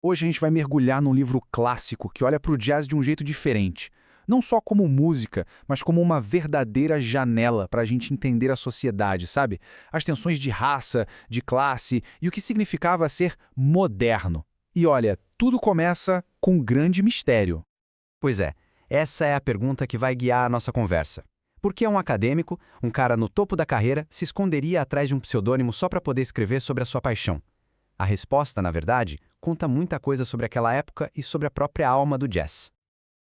Hoje a gente vai mergulhar num livro clássico que olha para o jazz de um jeito diferente. Não só como música, mas como uma verdadeira janela para a gente entender a sociedade, sabe? As tensões de raça, de classe e o que significava ser moderno. E olha, tudo começa com um grande mistério. Pois é, essa é a pergunta que vai guiar a nossa conversa. Por que um acadêmico, um cara no topo da carreira, se esconderia atrás de um pseudônimo só para poder escrever sobre a sua paixão? A resposta, na verdade, conta muita coisa sobre aquela época e sobre a própria alma do jazz.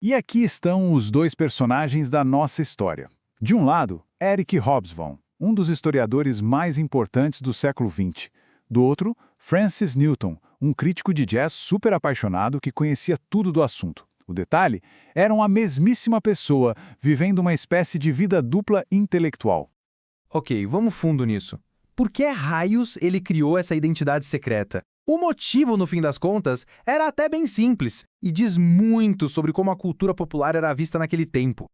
E aqui estão os dois personagens da nossa história. De um lado, Eric Hobsbawm, um dos historiadores mais importantes do século XX. Do outro, Francis Newton, um crítico de jazz super apaixonado que conhecia tudo do assunto. O detalhe, eram a mesmíssima pessoa, vivendo uma espécie de vida dupla intelectual. Ok, vamos fundo nisso. Por que raios ele criou essa identidade secreta? O motivo, no fim das contas, era até bem simples e diz muito sobre como a cultura popular era vista naquele tempo.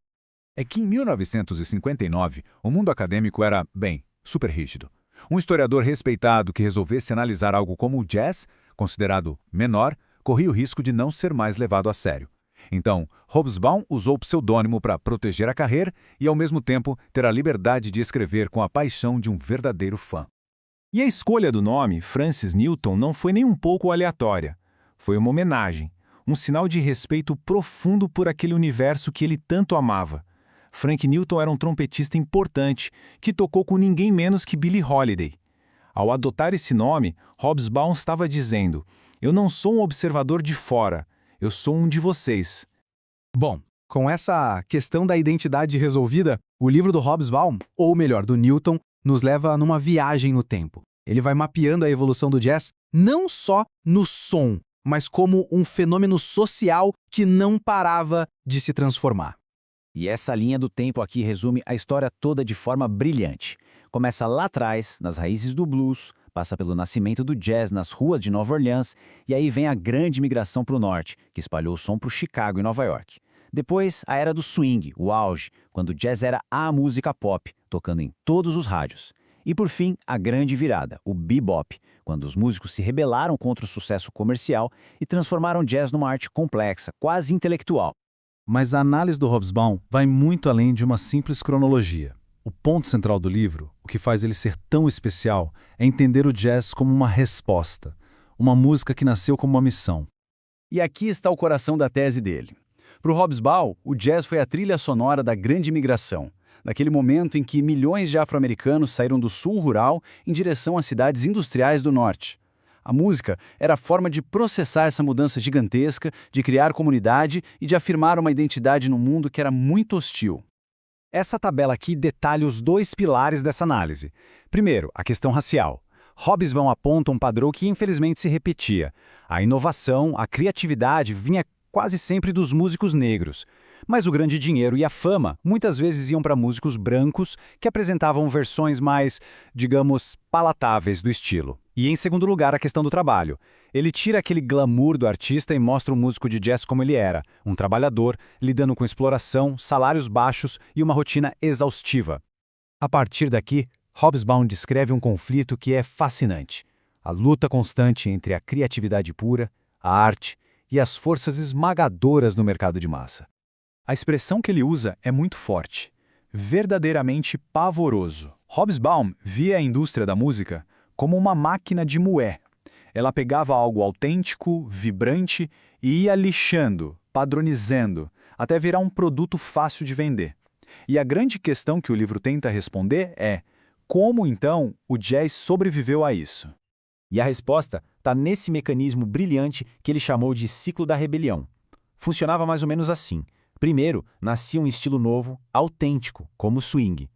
É que em 1959, o mundo acadêmico era, bem, super rígido. Um historiador respeitado que resolvesse analisar algo como o jazz, considerado menor, corria o risco de não ser mais levado a sério. Então, Hobsbawm usou o pseudônimo para proteger a carreira e, ao mesmo tempo, ter a liberdade de escrever com a paixão de um verdadeiro fã. E a escolha do nome, Francis Newton, não foi nem um pouco aleatória. Foi uma homenagem, um sinal de respeito profundo por aquele universo que ele tanto amava. Frank Newton era um trompetista importante, que tocou com ninguém menos que Billie Holiday. Ao adotar esse nome, Hobsbawm estava dizendo: "Eu não sou um observador de fora, eu sou um de vocês." Bom, com essa questão da identidade resolvida, o livro do Hobsbawm, ou melhor, do Newton, nos leva numa viagem no tempo. Ele vai mapeando a evolução do jazz não só no som, mas como um fenômeno social que não parava de se transformar. E essa linha do tempo aqui resume a história toda de forma brilhante. Começa lá atrás, nas raízes do blues, passa pelo nascimento do jazz nas ruas de Nova Orleans, e aí vem a grande migração para o norte, que espalhou o som para o Chicago e Nova York. Depois, a era do swing, o auge, quando o jazz era a música pop, tocando em todos os rádios. E por fim, a grande virada, o bebop, quando os músicos se rebelaram contra o sucesso comercial e transformaram o jazz numa arte complexa, quase intelectual. Mas a análise do Hobsbawm vai muito além de uma simples cronologia. O ponto central do livro, o que faz ele ser tão especial, é entender o jazz como uma resposta, uma música que nasceu como uma missão. E aqui está o coração da tese dele. Para o Hobsbawm, o jazz foi a trilha sonora da grande migração, naquele momento em que milhões de afro-americanos saíram do sul rural em direção às cidades industriais do norte. A música era a forma de processar essa mudança gigantesca, de criar comunidade e de afirmar uma identidade num mundo que era muito hostil. Essa tabela aqui detalha os dois pilares dessa análise. Primeiro, a questão racial. Hobsbawm aponta um padrão que infelizmente se repetia. A inovação, a criatividade vinha quase sempre dos músicos negros. Mas o grande dinheiro e a fama muitas vezes iam para músicos brancos que apresentavam versões mais, digamos, palatáveis do estilo. E em segundo lugar, a questão do trabalho. Ele tira aquele glamour do artista e mostra o músico de jazz como ele era, um trabalhador, lidando com exploração, salários baixos e uma rotina exaustiva. A partir daqui, Hobsbawm descreve um conflito que é fascinante. A luta constante entre a criatividade pura, a arte e as forças esmagadoras no mercado de massa. A expressão que ele usa é muito forte, verdadeiramente pavoroso. Hobsbawm via a indústria da música como uma máquina de moer. Ela pegava algo autêntico, vibrante e ia lixando, padronizando, até virar um produto fácil de vender. E a grande questão que o livro tenta responder é: como então o jazz sobreviveu a isso? E a resposta está nesse mecanismo brilhante que ele chamou de ciclo da rebelião. Funcionava mais ou menos assim. Primeiro, nascia um estilo novo, autêntico, como o swing.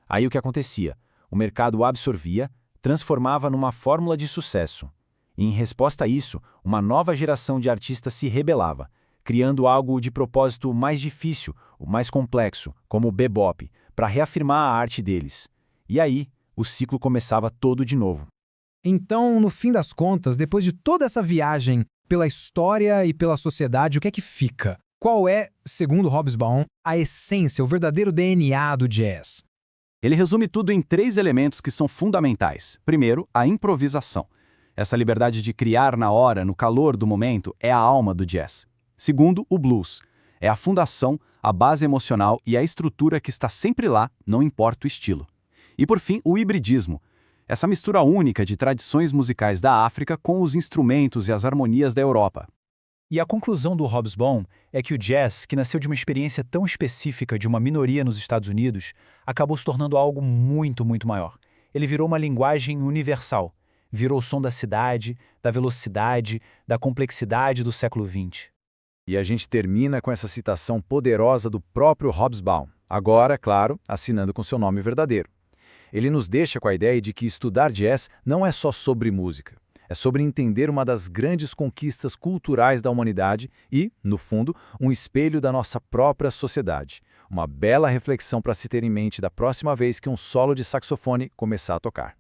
Aí o que acontecia? O mercado absorvia, transformava numa fórmula de sucesso. E em resposta a isso, uma nova geração de artistas se rebelava, criando algo de propósito mais difícil, o mais complexo, como o bebop, para reafirmar a arte deles. E aí, o ciclo começava todo de novo. Então, no fim das contas, depois de toda essa viagem pela história e pela sociedade, o que é que fica? Qual é, segundo Hobsbawm, a essência, o verdadeiro DNA do jazz? Ele resume tudo em 3 elementos que são fundamentais. Primeiro, a improvisação. Essa liberdade de criar na hora, no calor do momento, é a alma do jazz. Segundo, o blues. É a fundação, a base emocional e a estrutura que está sempre lá, não importa o estilo. E por fim, o hibridismo. Essa mistura única de tradições musicais da África com os instrumentos e as harmonias da Europa. E a conclusão do Hobsbawm é que o jazz, que nasceu de uma experiência tão específica de uma minoria nos Estados Unidos, acabou se tornando algo muito, muito maior. Ele virou uma linguagem universal. Virou o som da cidade, da velocidade, da complexidade do século XX. E a gente termina com essa citação poderosa do próprio Hobsbawm, agora, claro, assinando com seu nome verdadeiro. Ele nos deixa com a ideia de que estudar jazz não é só sobre música. É sobre entender uma das grandes conquistas culturais da humanidade e, no fundo, um espelho da nossa própria sociedade. Uma bela reflexão para se ter em mente da próxima vez que um solo de saxofone começar a tocar.